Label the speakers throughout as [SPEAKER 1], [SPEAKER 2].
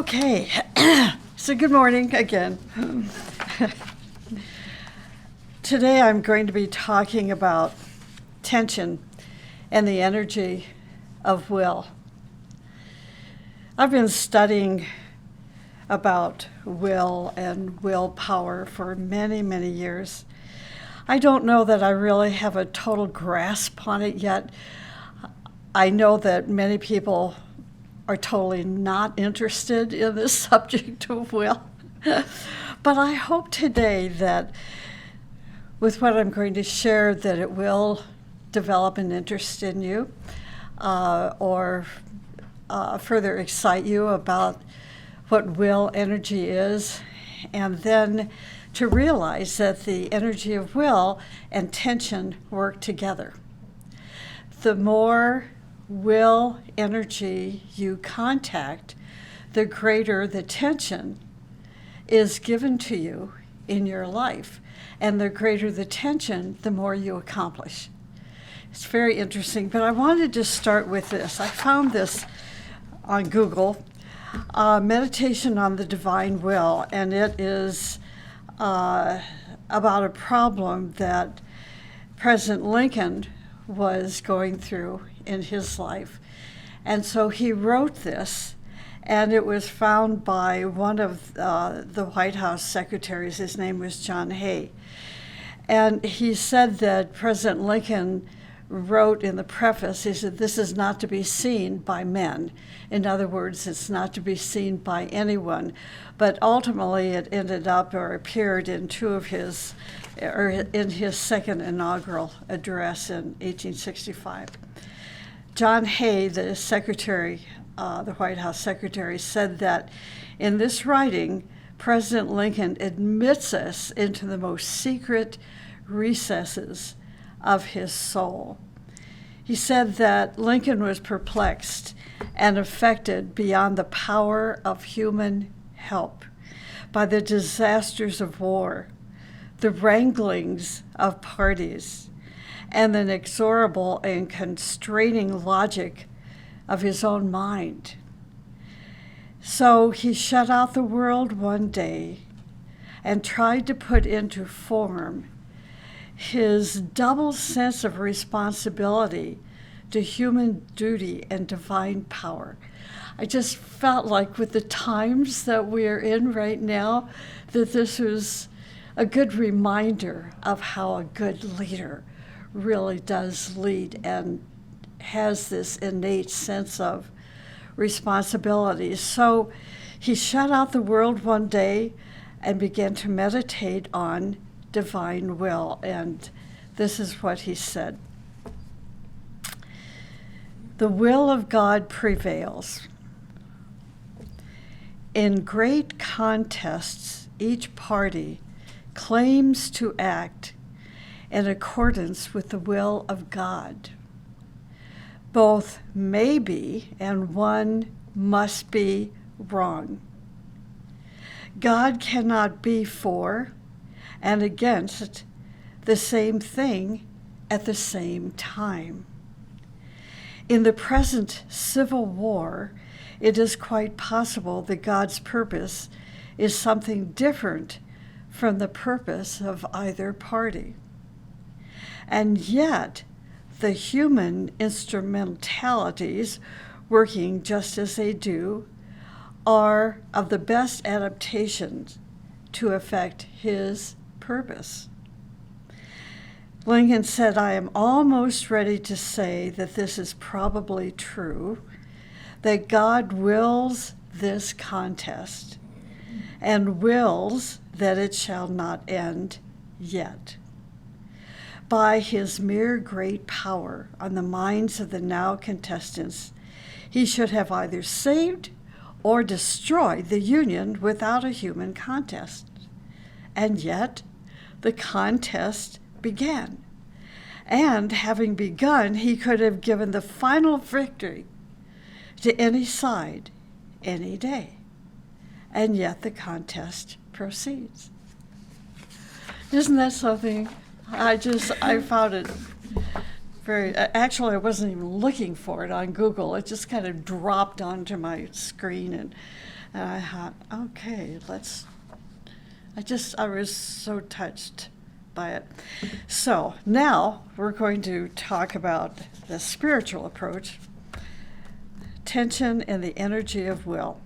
[SPEAKER 1] Okay, so good morning again. Today I'm going to be talking about tension and the energy of will. I've been studying about will and willpower for many, many years. I don't know that I really have a total grasp on it yet. I know that many people are totally not interested in this subject of will. But I hope today that with what I'm going to share that it will develop an interest in you or further excite you about what will energy is, and then to realize that the energy of will and tension work together. The more will energy you contact, the greater the tension is given to you in your life. And the greater the tension, the more you accomplish. It's very interesting, but I wanted to start with this. I found this on Google, Meditation on the Divine Will, and it is about a problem that President Lincoln was going through in his life. And so he wrote this, and it was found by one of the White House secretaries. His name was John Hay. And he said that President Lincoln wrote in the preface, he said, "This is not to be seen by men." In other words, it's not to be seen by anyone. But ultimately it ended up or appeared in in his second inaugural address in 1865. John Hay, the secretary, the White House secretary, said that in this writing, President Lincoln admits us into the most secret recesses of his soul. He said that Lincoln was perplexed and affected beyond the power of human help by the disasters of war, the wranglings of parties, and the inexorable and constraining logic of his own mind. So he shut out the world one day and tried to put into form his double sense of responsibility to human duty and divine power. I just felt like with the times that we're in right now, that this was a good reminder of how a good leader really does lead and has this innate sense of responsibility. So he shut out the world one day and began to meditate on divine will. And this is what he said. The will of God prevails. In great contests, each party claims to act in accordance with the will of God. Both may be and one must be wrong. God cannot be for and against the same thing at the same time. In the present civil war, it is quite possible that God's purpose is something different from the purpose of either party. And yet, the human instrumentalities, working just as they do, are of the best adaptations to effect his purpose. Lincoln said, "I am almost ready to say that this is probably true, that God wills this contest and wills that it shall not end yet. By his mere great power on the minds of the now contestants, he should have either saved or destroyed the Union without a human contest. And yet, the contest began. And having begun, he could have given the final victory to any side, any day. And yet the contest proceeds." Isn't that something? I found it actually I wasn't even looking for it on Google. It just kind of dropped onto my screen, and And I thought, okay, I was so touched by it. So now we're going to talk about the spiritual approach, tension and the energy of will.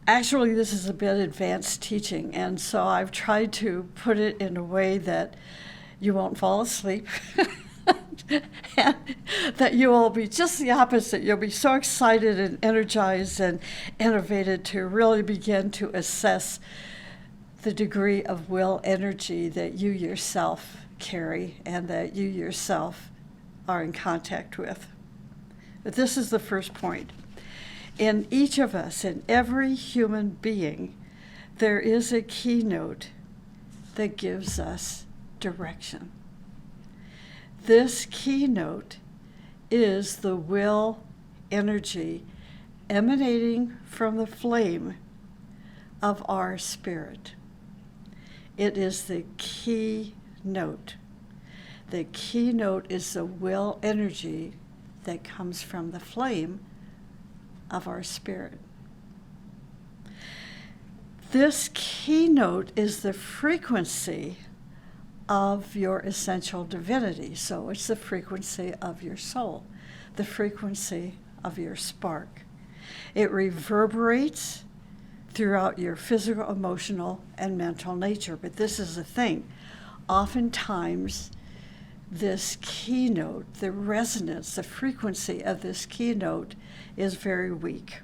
[SPEAKER 1] Actually, this is a bit advanced teaching, and so I've tried to put it in a way that you won't fall asleep, and that you will be just the opposite. You'll be so excited and energized and innovated to really begin to assess the degree of will energy that you yourself carry and that you yourself are in contact with. But this is the first point. In each of us, in every human being, there is a keynote that gives us direction. This keynote is the will energy emanating from the flame of our spirit. It is the key note. The key note is the will energy that comes from the flame of our spirit. This keynote is the frequency of your essential divinity. So it's the frequency of your soul, the frequency of your spark. It reverberates throughout your physical, emotional, and mental nature. But this is the thing. Oftentimes, this keynote, the resonance, the frequency of this keynote is very weak.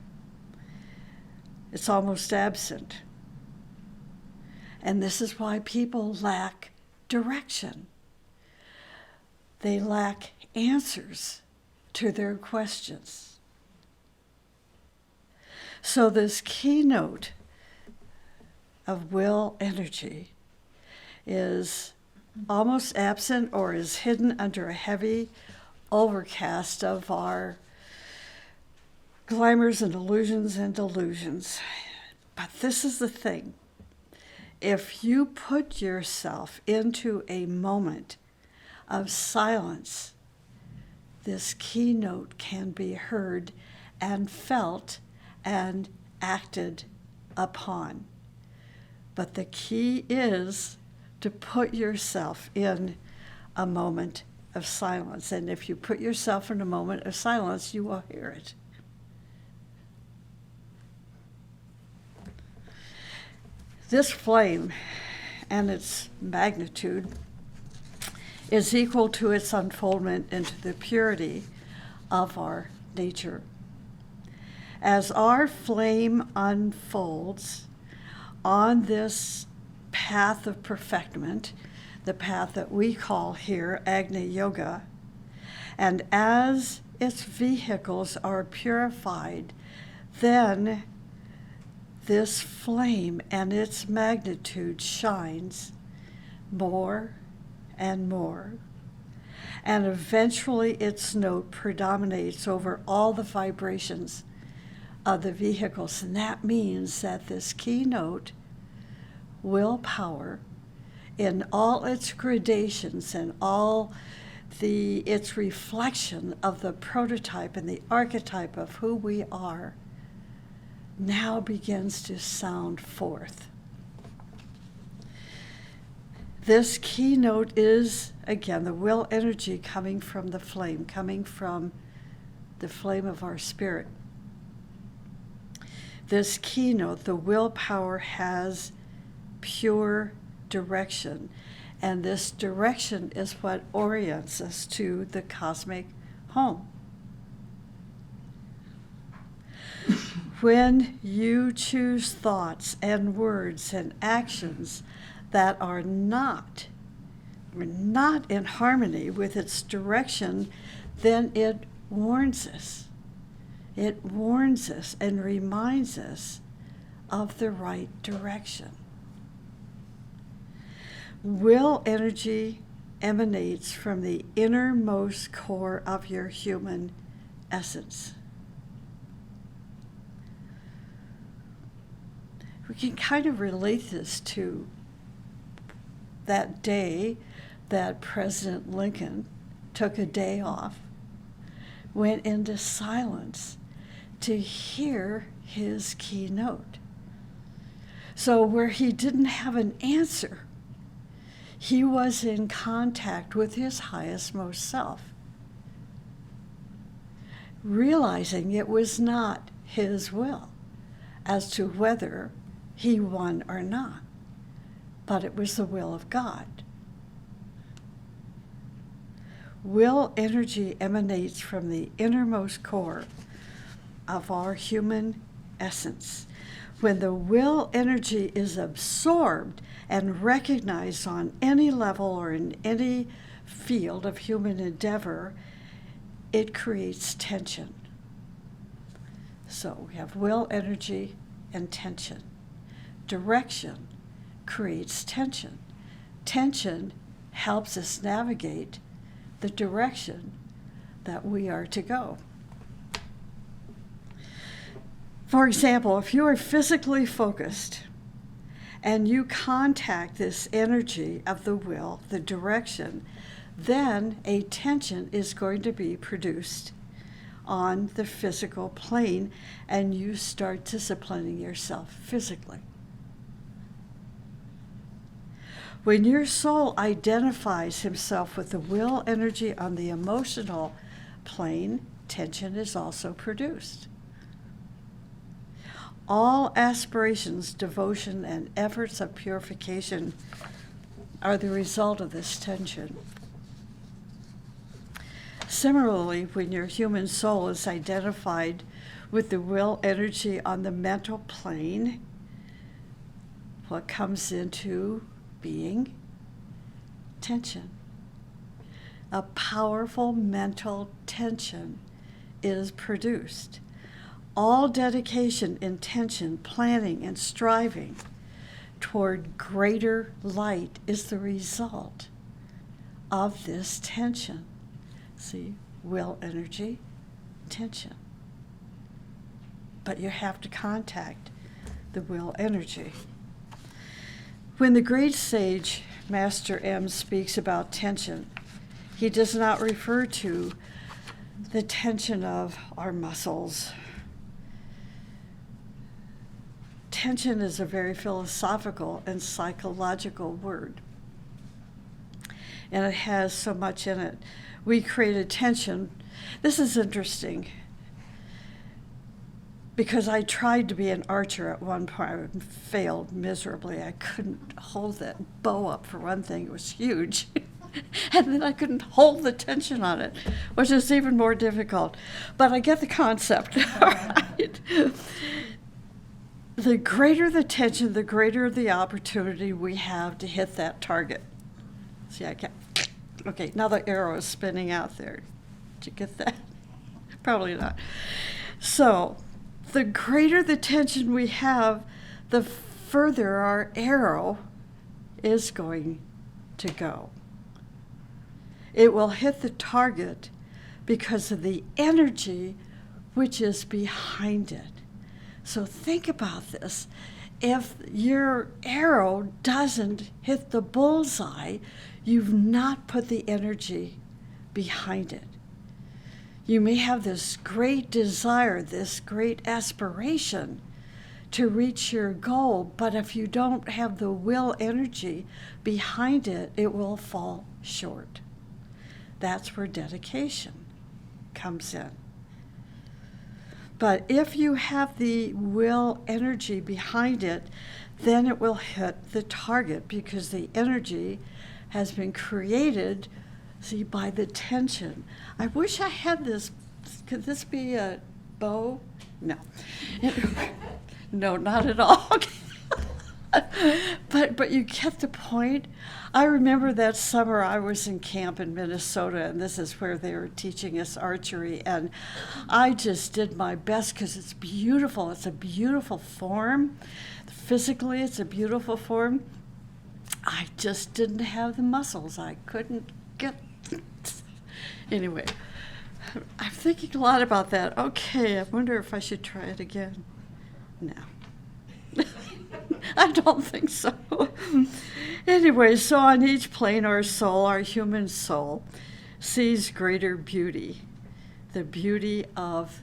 [SPEAKER 1] It's almost absent. And this is why people lack direction. They lack answers to their questions. So this keynote of will energy is almost absent or is hidden under a heavy overcast of our glamours and illusions and delusions. But this is the thing. If you put yourself into a moment of silence, this keynote can be heard and felt and acted upon. But the key is to put yourself in a moment of silence. And if you put yourself in a moment of silence, you will hear it. This flame and its magnitude is equal to its unfoldment into the purity of our nature. As our flame unfolds on this path of perfectment, the path that we call here Agni Yoga, and as its vehicles are purified, then this flame and its magnitude shines more and more. And eventually its note predominates over all the vibrations of the vehicles. And that means that this keynote willpower in all its gradations and all its reflection of the prototype and the archetype of who we are now begins to sound forth. This keynote is, again, the will energy coming from the flame of our spirit. This keynote, the willpower, has pure direction, and this direction is what orients us to the cosmic home. When you choose thoughts and words and actions that are not in harmony with its direction, then it warns us. It warns us and reminds us of the right direction. Will energy emanates from the innermost core of your human essence. We can kind of relate this to that day that President Lincoln took a day off, went into silence to hear his keynote. So where he didn't have an answer, he was in contact with his highest most self, realizing it was not his will as to whether he won or not, but it was the will of God. Will energy emanates from the innermost core of our human essence. When the will energy is absorbed and recognized on any level or in any field of human endeavor, it creates tension. So we have will energy and tension. Direction creates tension. Tension helps us navigate the direction that we are to go. For example, if you are physically focused and you contact this energy of the will, the direction, then a tension is going to be produced on the physical plane, and you start disciplining yourself physically. When your soul identifies himself with the will energy on the emotional plane, tension is also produced. All aspirations, devotion, and efforts of purification are the result of this tension. Similarly, when your human soul is identified with the will energy on the mental plane, what comes into being? Tension. A powerful mental tension is produced. All dedication, intention, planning, and striving toward greater light is the result of this tension. See, will energy, tension. But you have to contact the will energy. When the great sage, Master M, speaks about tension, he does not refer to the tension of our muscles. Tension is a very philosophical and psychological word, and it has so much in it. We created tension. This is interesting because I tried to be an archer at one point. I failed miserably. I couldn't hold that bow up, for one thing. It was huge. And then I couldn't hold the tension on it, which is even more difficult. But I get the concept. All right. The greater the tension, the greater the opportunity we have to hit that target. See, I can't. Okay, now the arrow is spinning out there. Did you get that? Probably not. So, the greater the tension we have, the further our arrow is going to go. It will hit the target because of the energy which is behind it. So think about this. If your arrow doesn't hit the bullseye, you've not put the energy behind it. You may have this great desire, this great aspiration to reach your goal, but if you don't have the will energy behind it, it will fall short. That's where dedication comes in. But if you have the will energy behind it, then it will hit the target because the energy has been created, see, by the tension. I wish I had this. Could this be a bow? No. No, not at all. But you get the point. I remember that summer I was in camp in Minnesota, and this is where they were teaching us archery, and I just did my best because it's beautiful. It's a beautiful form. Physically, it's a beautiful form. I just didn't have the muscles. I couldn't get. Anyway, I'm thinking a lot about that. Okay, I wonder if I should try it again. No. I don't think so. Anyway, so on each plane, our soul, our human soul, sees greater beauty, the beauty of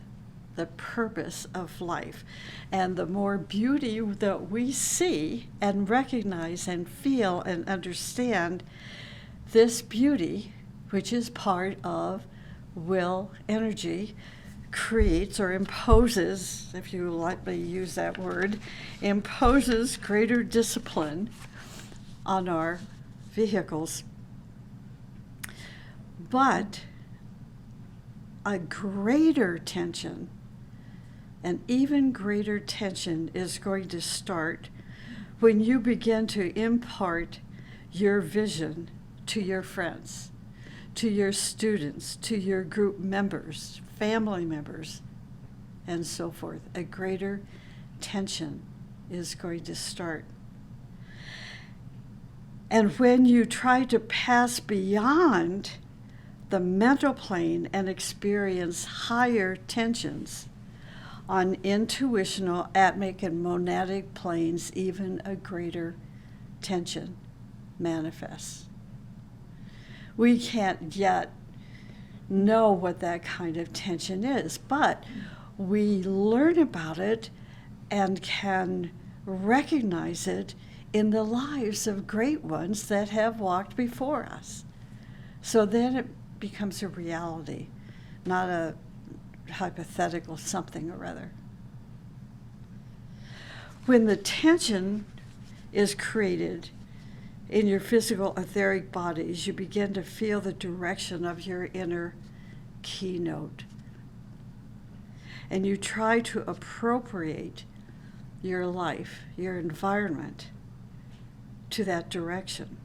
[SPEAKER 1] the purpose of life. And the more beauty that we see and recognize and feel and understand, this beauty, which is part of will energy, creates or imposes, if you let me use that word, imposes greater discipline on our vehicles. But a greater tension, an even greater tension is going to start when you begin to impart your vision to your friends, to your students, to your group members, family members, and so forth. A greater tension is going to start. And when you try to pass beyond the mental plane and experience higher tensions on intuitional, atmic, and monadic planes, even a greater tension manifests. We can't yet know what that kind of tension is, but we learn about it and can recognize it in the lives of great ones that have walked before us. So then it becomes a reality, not a hypothetical something or other. When the tension is created in your physical etheric bodies, you begin to feel the direction of your inner keynote. And you try to appropriate your life, your environment, to that direction.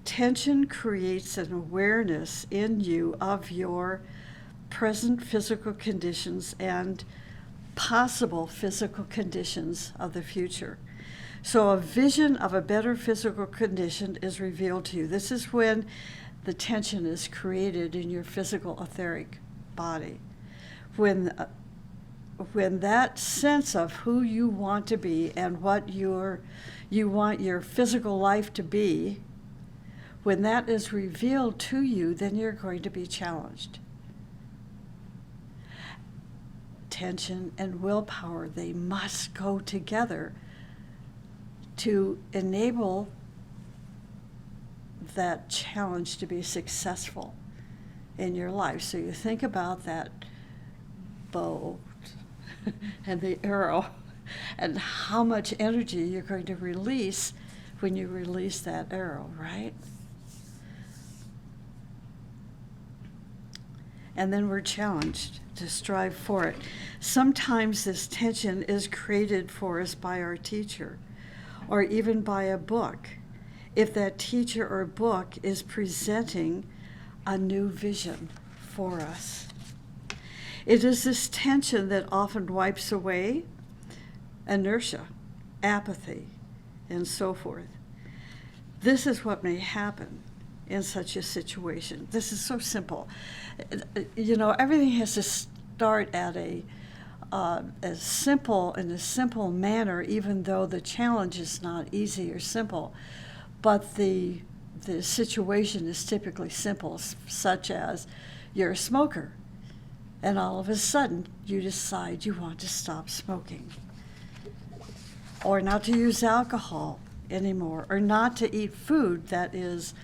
[SPEAKER 1] Tension creates an awareness in you of your present physical conditions and possible physical conditions of the future. So a vision of a better physical condition is revealed to you. This is when the tension is created in your physical etheric body. When that sense of who you want to be and what you want your physical life to be, when that is revealed to you, then you're going to be challenged. Tension and willpower, they must go together to enable that challenge to be successful in your life. So you think about that bow and the arrow and how much energy you're going to release when you release that arrow, right? And then we're challenged to strive for it. Sometimes this tension is created for us by our teacher or even by a book, if that teacher or book is presenting a new vision for us. It is this tension that often wipes away inertia, apathy, and so forth. This is what may happen in such a situation. This is so simple. You know, everything has to start at a simple manner, even though the challenge is not easy or simple. But the situation is typically simple, such as you're a smoker, and all of a sudden you decide you want to stop smoking, or not to use alcohol anymore, or not to eat food that is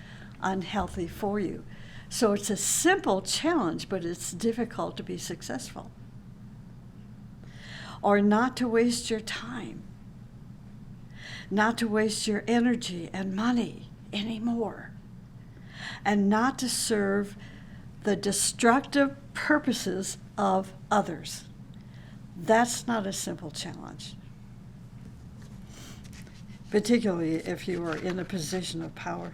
[SPEAKER 1] unhealthy for you. So it's a simple challenge, but it's difficult to be successful. Or not to waste your time, not to waste your energy and money anymore, and not to serve the destructive purposes of others. That's not a simple challenge, particularly if you are in a position of power.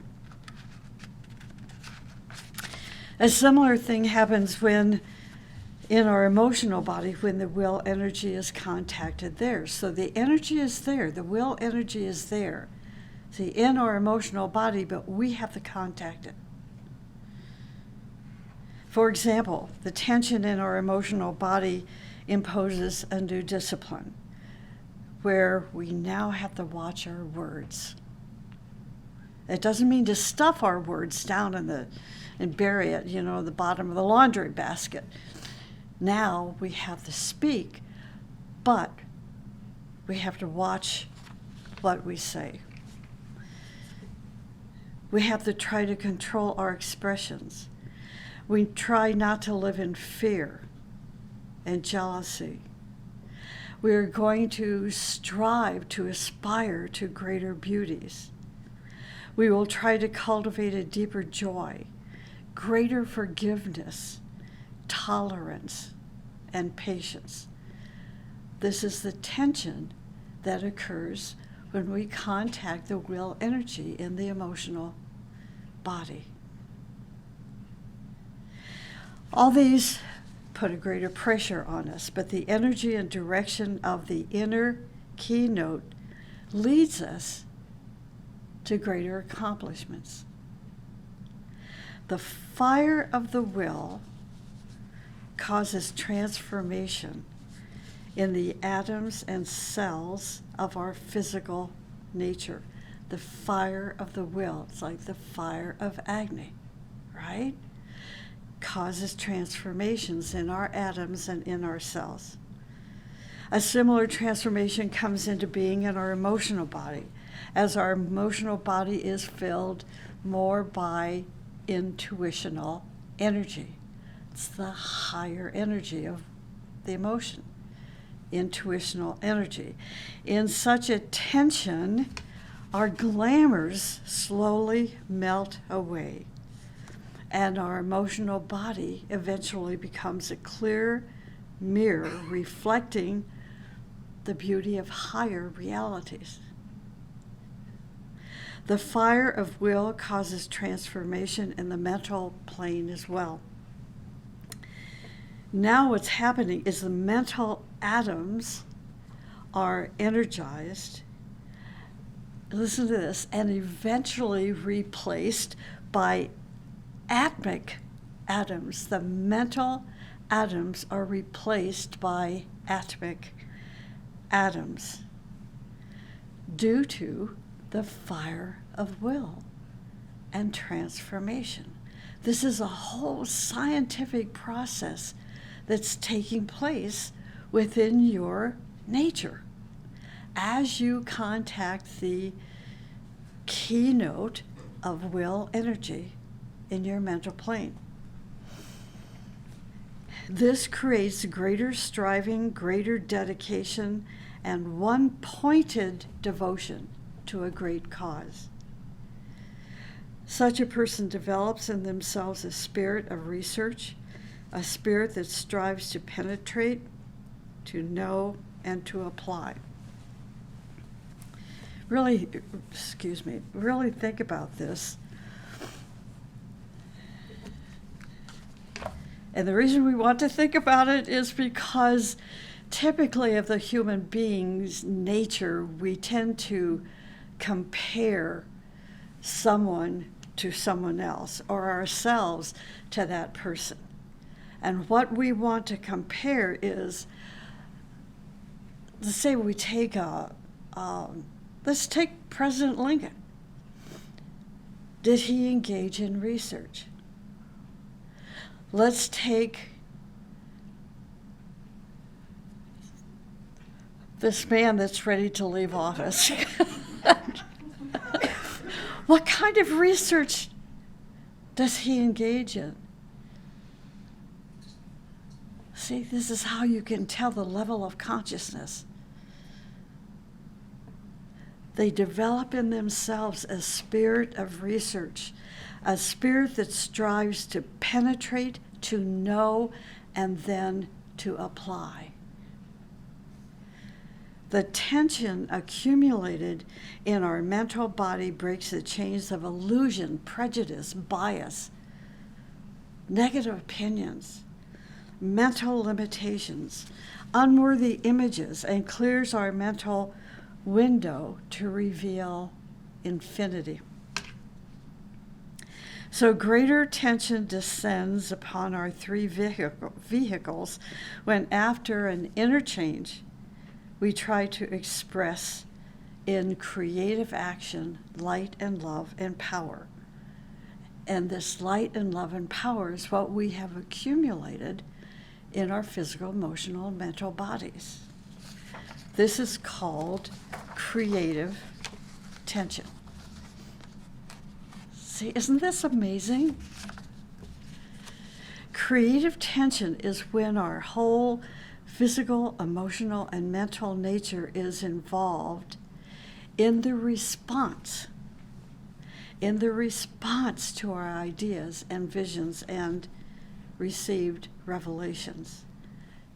[SPEAKER 1] A similar thing happens when in our emotional body, when the will energy is contacted there. So the energy is there, the will energy is there, see, in our emotional body, but we have to contact it. For example, the tension in our emotional body imposes a new discipline where we now have to watch our words. It doesn't mean to stuff our words down and bury it, the bottom of the laundry basket. Now we have to speak, but we have to watch what we say. We have to try to control our expressions. We try not to live in fear and jealousy. We are going to strive to aspire to greater beauties. We will try to cultivate a deeper joy, greater forgiveness, tolerance, and patience. This is the tension that occurs when we contact the will energy in the emotional body. All these put a greater pressure on us, but the energy and direction of the inner keynote leads us to greater accomplishments. The fire of the will causes transformation in the atoms and cells of our physical nature. The fire of the will, it's like the fire of Agni, right? Causes transformations in our atoms and in our cells. A similar transformation comes into being in our emotional body, as our emotional body is filled more by intuitional energy. It's the higher energy of the emotion, intuitional energy. In such a tension, our glamours slowly melt away, and our emotional body eventually becomes a clear mirror reflecting the beauty of higher realities. The fire of will causes transformation in the mental plane as well. Now what's happening is the mental atoms are energized, listen to this, and eventually replaced by atmic atoms. The mental atoms are replaced by atmic atoms due to the fire of will and transformation. This is a whole scientific process that's taking place within your nature as you contact the keynote of will energy in your mental plane. This creates greater striving, greater dedication, and one-pointed devotion to a great cause. Such a person develops in themselves a spirit of research, a spirit that strives to penetrate, to know, and to apply. Really think about this. And the reason we want to think about it is because typically of the human being's nature, we tend to compare someone to someone else or ourselves to that person. And what we want to compare is, let's say we take let's take President Lincoln. Did he engage in research? Let's take this man that's ready to leave office. What kind of research does he engage in? See, this is how you can tell the level of consciousness. They develop in themselves a spirit of research, a spirit that strives to penetrate, to know, and then to apply. The tension accumulated in our mental body breaks the chains of illusion, prejudice, bias, negative opinions, mental limitations, unworthy images, and clears our mental window to reveal infinity. So greater tension descends upon our three vehicles when, after an interchange, we try to express in creative action light and love and power. And this light and love and power is what we have accumulated in our physical, emotional, and mental bodies. This is called creative tension. See, isn't this amazing? Creative tension is when our whole physical, emotional, and mental nature is involved in the response to our ideas and visions and received revelations.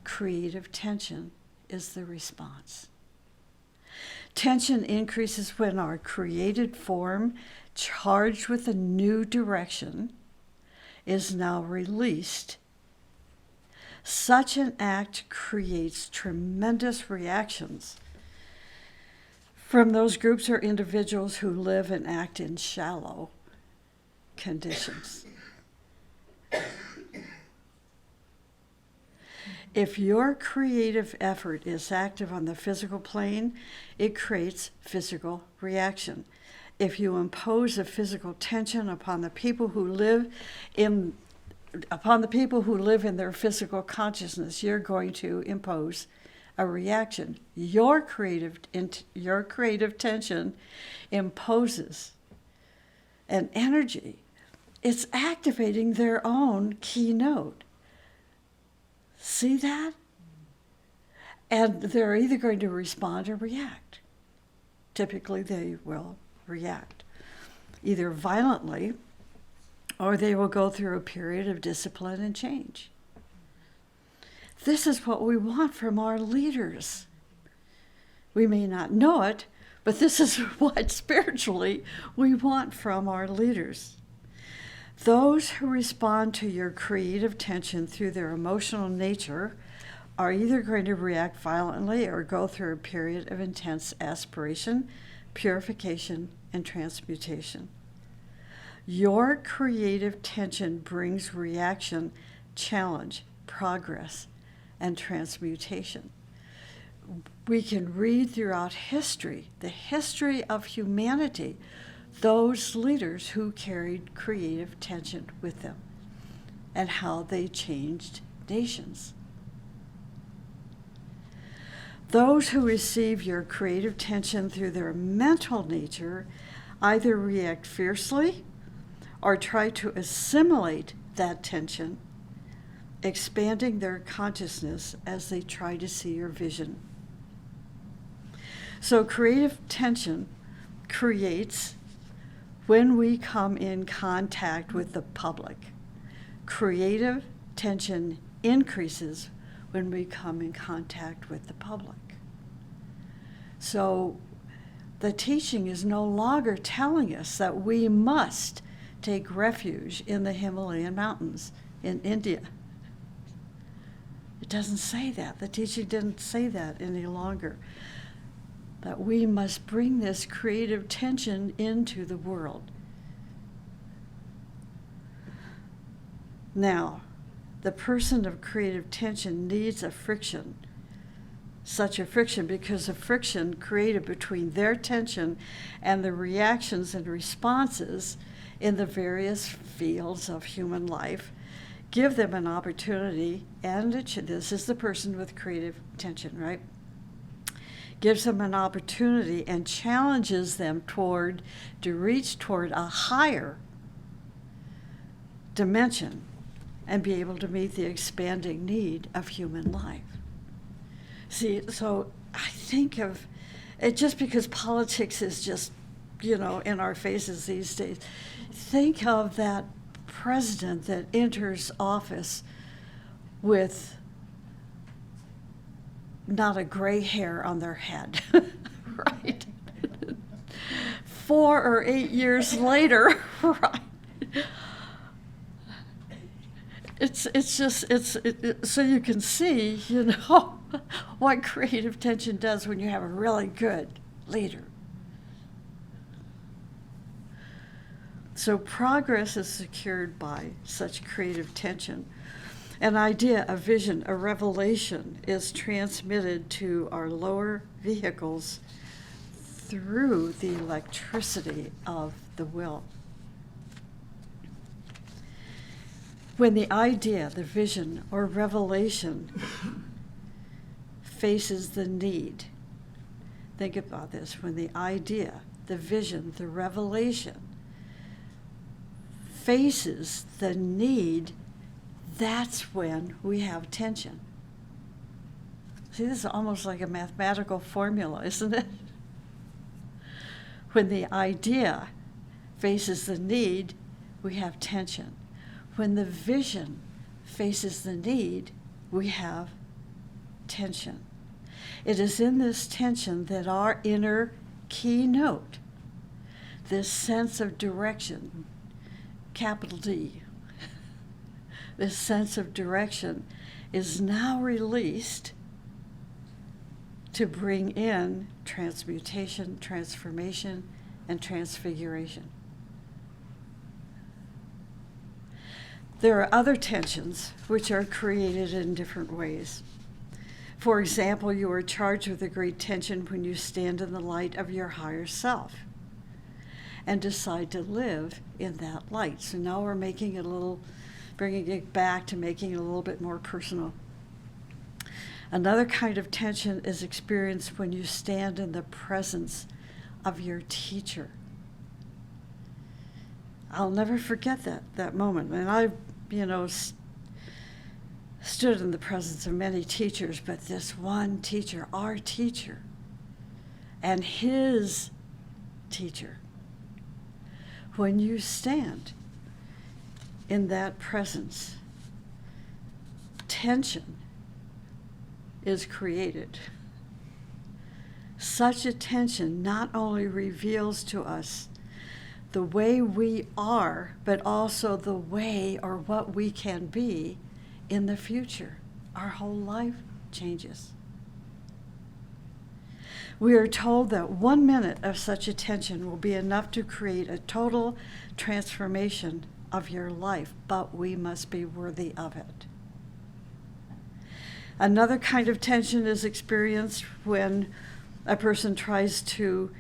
[SPEAKER 1] Creative tension is the response. Tension increases when our created form, charged with a new direction, is now released. Such an act creates tremendous reactions from those groups or individuals who live and act in shallow conditions. If your creative effort is active on the physical plane, it creates physical reaction. If you impose a physical tension upon the people who live in their physical consciousness, you're going to impose a reaction. Your creative tension imposes an energy. It's activating their own keynote. See that? And they're either going to respond or react. Typically, they will react, either violently or they will go through a period of discipline and change. This is what we want from our leaders. We may not know it, but this is what spiritually we want from our leaders. Those who respond to your creative tension through their emotional nature are either going to react violently or go through a period of intense aspiration, purification, and transmutation. Your creative tension brings reaction, challenge, progress, and transmutation. We can read throughout history, the history of humanity, those leaders who carried creative tension with them and how they changed nations. Those who receive your creative tension through their mental nature either react fiercely or try to assimilate that tension, expanding their consciousness as they try to see your vision. So creative tension creates when we come in contact with the public. Creative tension increases when we come in contact with the public. So the teaching is no longer telling us that we must take refuge in the Himalayan mountains in India. It doesn't say that. The teaching didn't say that any longer. That we must bring this creative tension into the world. Now, the person of creative tension needs a friction, such a friction, because the friction created between their tension and the reactions and responses in the various fields of human life give them an opportunity, and this is the person with creative tension, right? Gives them an opportunity and challenges them to reach toward a higher dimension and be able to meet the expanding need of human life. See, so I think of it, just because politics is just, in our faces these days, think of that president that enters office with not a gray hair on their head, right? 4 or 8 years later, right? So you can see, what creative tension does when you have a really good leader. So progress is secured by such creative tension. An idea, a vision, a revelation is transmitted to our lower vehicles through the electricity of the will. When the idea, the vision, or revelation faces the need, think about this, when the idea, the vision, the revelation faces the need, that's when we have tension. See, this is almost like a mathematical formula, isn't it? When the idea faces the need, we have tension. When the vision faces the need, we have tension. It is in this tension that our inner keynote, this sense of direction, capital D, this sense of direction is now released to bring in transmutation, transformation, and transfiguration. There are other tensions which are created in different ways. For example, you are charged with a great tension when you stand in the light of your higher self and decide to live in that light. So now we're making it bringing it back to making it a little bit more personal. Another kind of tension is experienced when you stand in the presence of your teacher. I'll never forget that moment. And I, stood in the presence of many teachers, but this one teacher, our teacher, and his teacher, when you stand in that presence, tension is created. Such a tension not only reveals to us the way we are, but also the way or what we can be in the future. Our whole life changes. We are told that 1 minute of such attention will be enough to create a total transformation of your life, but we must be worthy of it. Another kind of tension is experienced when a person tries to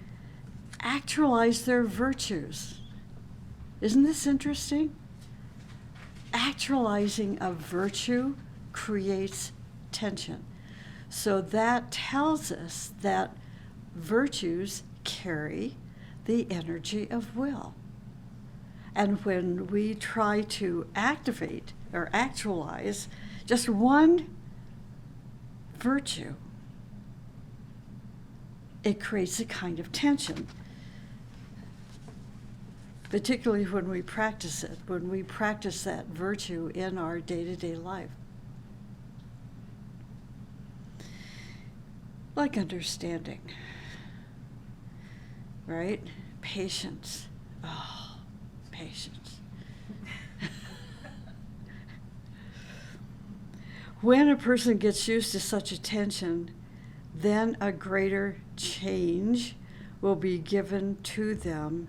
[SPEAKER 1] actualize their virtues. Isn't this interesting? Actualizing a virtue creates tension. So that tells us that virtues carry the energy of will. And when we try to activate or actualize just one virtue, it creates a kind of tension, particularly when we practice it, when we practice that virtue in our day-to-day life. Like understanding, right? Patience. Oh, patience. When a person gets used to such a tension, then a greater change will be given to them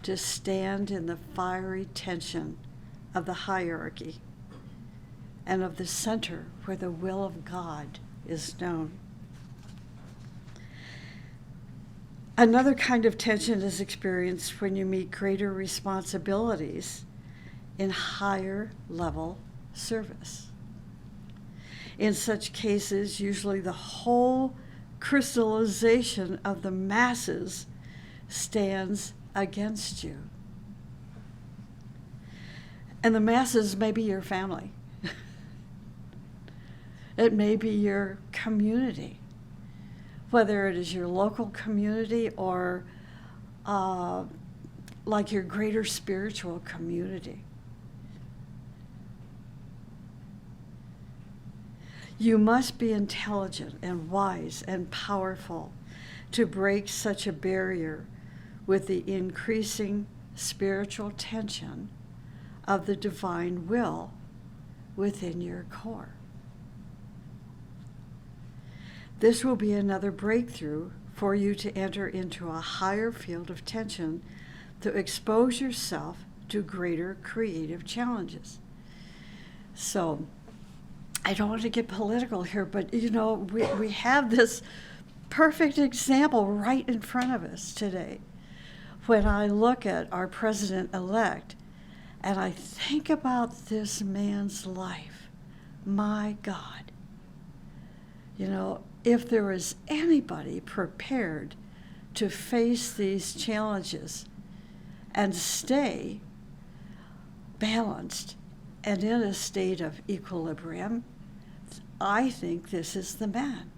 [SPEAKER 1] to stand in the fiery tension of the hierarchy and of the center where the will of God is known. Another kind of tension is experienced when you meet greater responsibilities in higher level service. In such cases, usually the whole crystallization of the masses stands against you. And the masses may be your family. It may be your community, whether it is your local community or like your greater spiritual community. You must be intelligent and wise and powerful to break such a barrier with the increasing spiritual tension of the divine will within your core. This will be another breakthrough for you to enter into a higher field of tension to expose yourself to greater creative challenges. So, I don't want to get political here, but we have this perfect example right in front of us today. When I look at our president-elect And I think about this man's life. My God. You know, if there is anybody prepared to face these challenges and stay balanced and in a state of equilibrium, I think this is the man.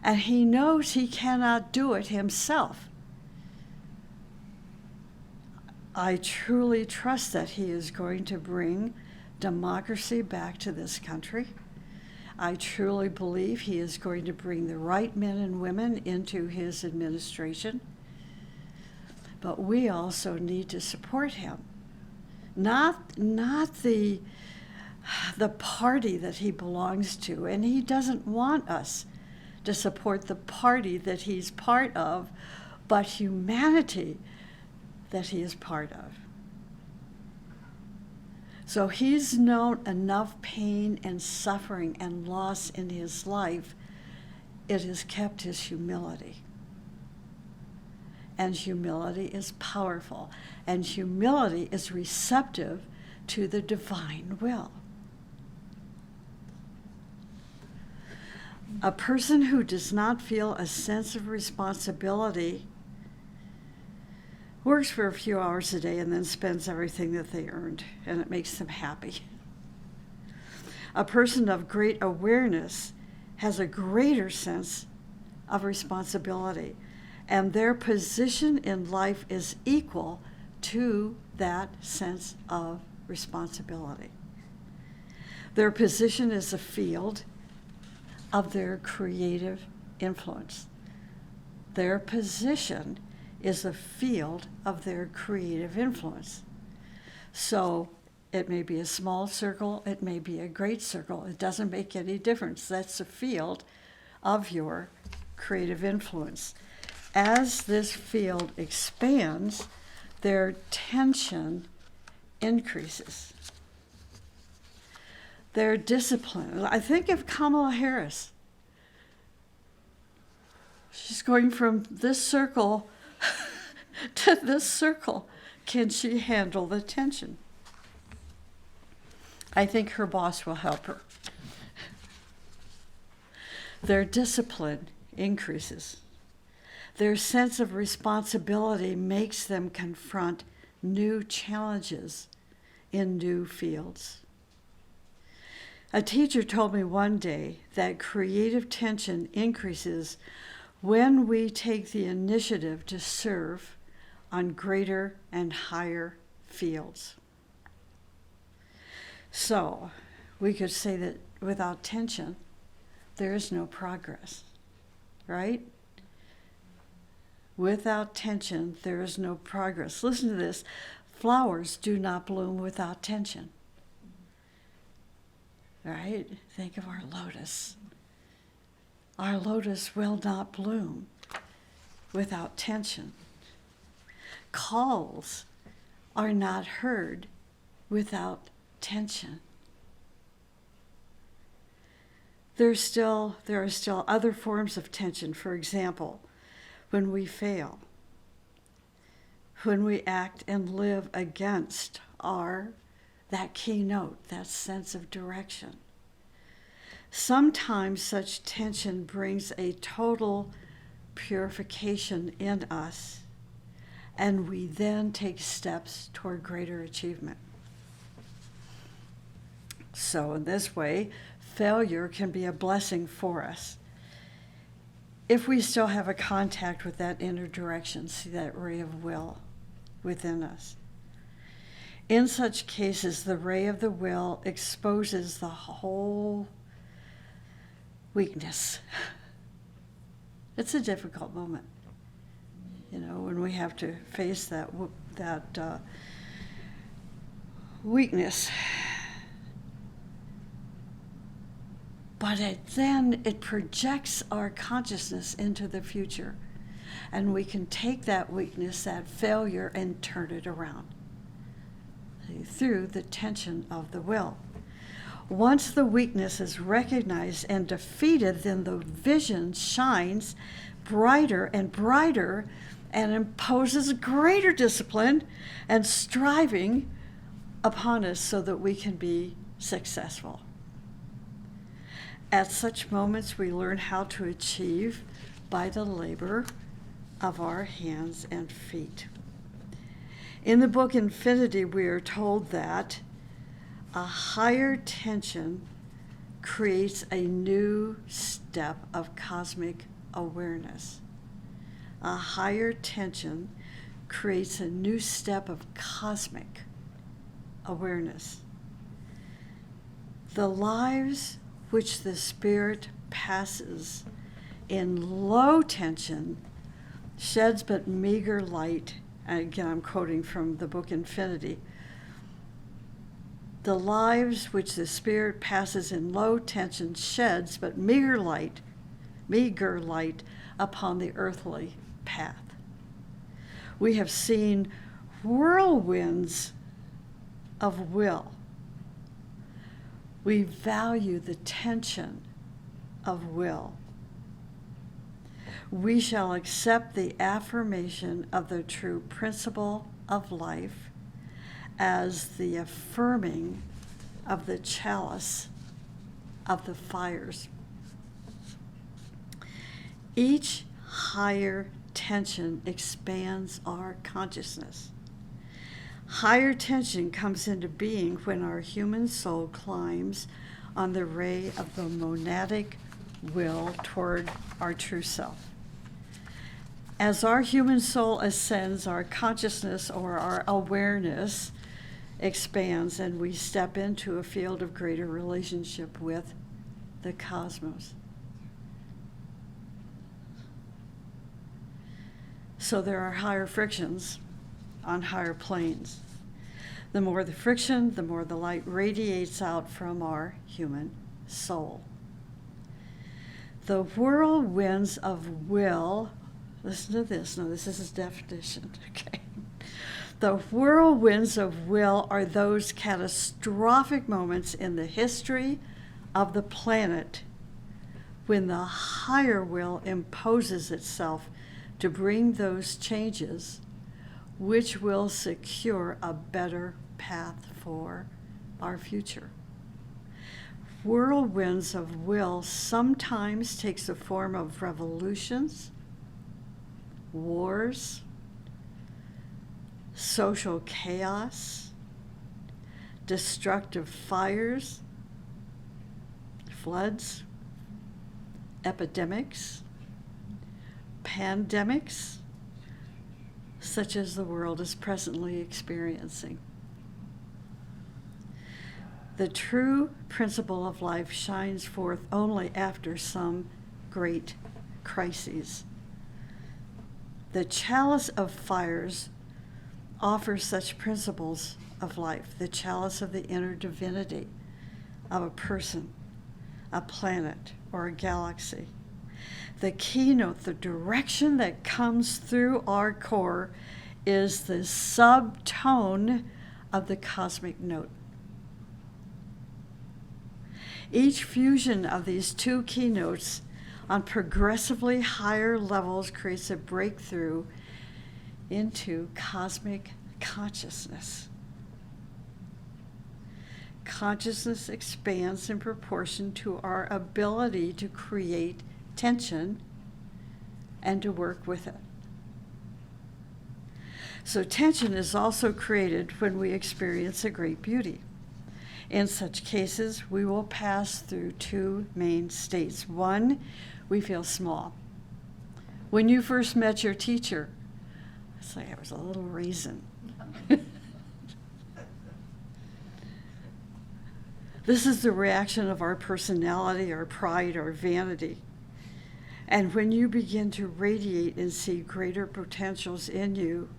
[SPEAKER 1] And he knows he cannot do it himself. I truly trust that he is going to bring democracy back to this country. I truly believe he is going to bring the right men and women into his administration. But we also need to support him. Not the party that he belongs to, and he doesn't want us to support the party that he's part of, but humanity that he is part of. So he's known enough pain and suffering and loss in his life. It has kept his humility. And humility is powerful. And humility is receptive to the divine will. A person who does not feel a sense of responsibility works for a few hours a day and then spends everything that they earned, and it makes them happy. A person of great awareness has a greater sense of responsibility, and their position in life is equal to that sense of responsibility. Their position is a field of their creative influence. Their position is a field of their creative influence. So it may be a small circle, it may be a great circle, it doesn't make any difference. That's a field of your creative influence. As this field expands, their tension increases. Their discipline. I think of Kamala Harris. She's going from this circle to this circle. Can she handle the tension? I think her boss will help her. Their discipline increases. Their sense of responsibility makes them confront new challenges in new fields. A teacher told me one day that creative tension increases when we take the initiative to serve on greater and higher fields. So, we could say that without tension, there is no progress, right? Without tension, there is no progress. Listen to this. Flowers do not bloom without tension. Right? Think of our lotus. Our lotus will not bloom without tension. Calls are not heard without tension. There are still other forms of tension. For example, when we fail, when we act and live against that keynote, that sense of direction. Sometimes such tension brings a total purification in us, and we then take steps toward greater achievement. So in this way, failure can be a blessing for us. If we still have a contact with that inner direction, see that ray of will within us. In such cases, the ray of the will exposes the whole weakness. It's a difficult moment, when we have to face that weakness. But it projects our consciousness into the future, and we can take that weakness, that failure, and turn it around through the tension of the will. Once the weakness is recognized and defeated, then the vision shines brighter and brighter and imposes greater discipline and striving upon us so that we can be successful. At such moments, we learn how to achieve by the labor of our hands and feet. In the book Infinity, we are told that a higher tension creates a new step of cosmic awareness. A higher tension creates a new step of cosmic awareness. The lives which the spirit passes in low tension sheds but meager light. And again, I'm quoting from the book Infinity. The lives which the spirit passes in low tension sheds but meager light upon the earthly path. We have seen whirlwinds of will. We value the tension of will. We shall accept the affirmation of the true principle of life as the affirming of the chalice of the fires. Each higher tension expands our consciousness. Higher tension comes into being when our human soul climbs on the ray of the monadic will toward our true self. As our human soul ascends, our consciousness or our awareness expands, and we step into a field of greater relationship with the cosmos. So there are higher frictions on higher planes. The more the friction, the more the light radiates out from our human soul. The whirlwinds of will, listen to this, now this is his definition, okay? The whirlwinds of will are those catastrophic moments in the history of the planet when the higher will imposes itself to bring those changes which will secure a better path for our future. Whirlwinds of will sometimes takes the form of revolutions, wars, social chaos, destructive fires, floods, epidemics, pandemics, such as the world is presently experiencing. The true principle of life shines forth only after some great crises. The chalice of fires offers such principles of life, the chalice of the inner divinity of a person, a planet, or a galaxy. The keynote, the direction that comes through our core is the subtone of the cosmic note. Each fusion of these two keynotes on progressively higher levels creates a breakthrough into cosmic consciousness. Consciousness expands in proportion to our ability to create tension and to work with it. So tension is also created when we experience a great beauty. In such cases, we will pass through two main states. One, we feel small. When you first met your teacher, it's like I was a little raisin. This is the reaction of our personality, our pride, our vanity. And when you begin to radiate and see greater potentials in you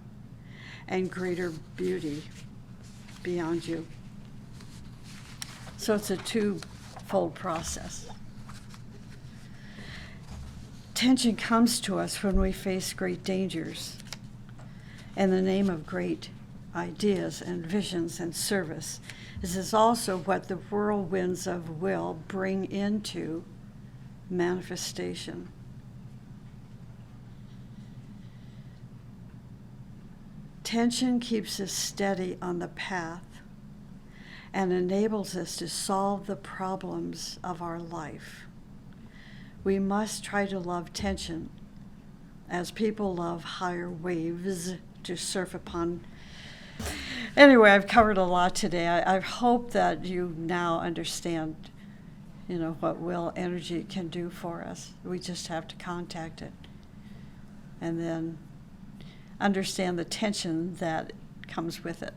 [SPEAKER 1] and greater beauty beyond you. So it's a twofold process. Tension comes to us when we face great dangers in the name of great ideas and visions and service. This is also what the whirlwinds of will bring into manifestation. Tension keeps us steady on the path and enables us to solve the problems of our life. We must try to love tension as people love higher waves to surf upon. Anyway, I've covered a lot today. I hope that you now understand, what will energy can do for us. We just have to contact it and then understand the tension that comes with it.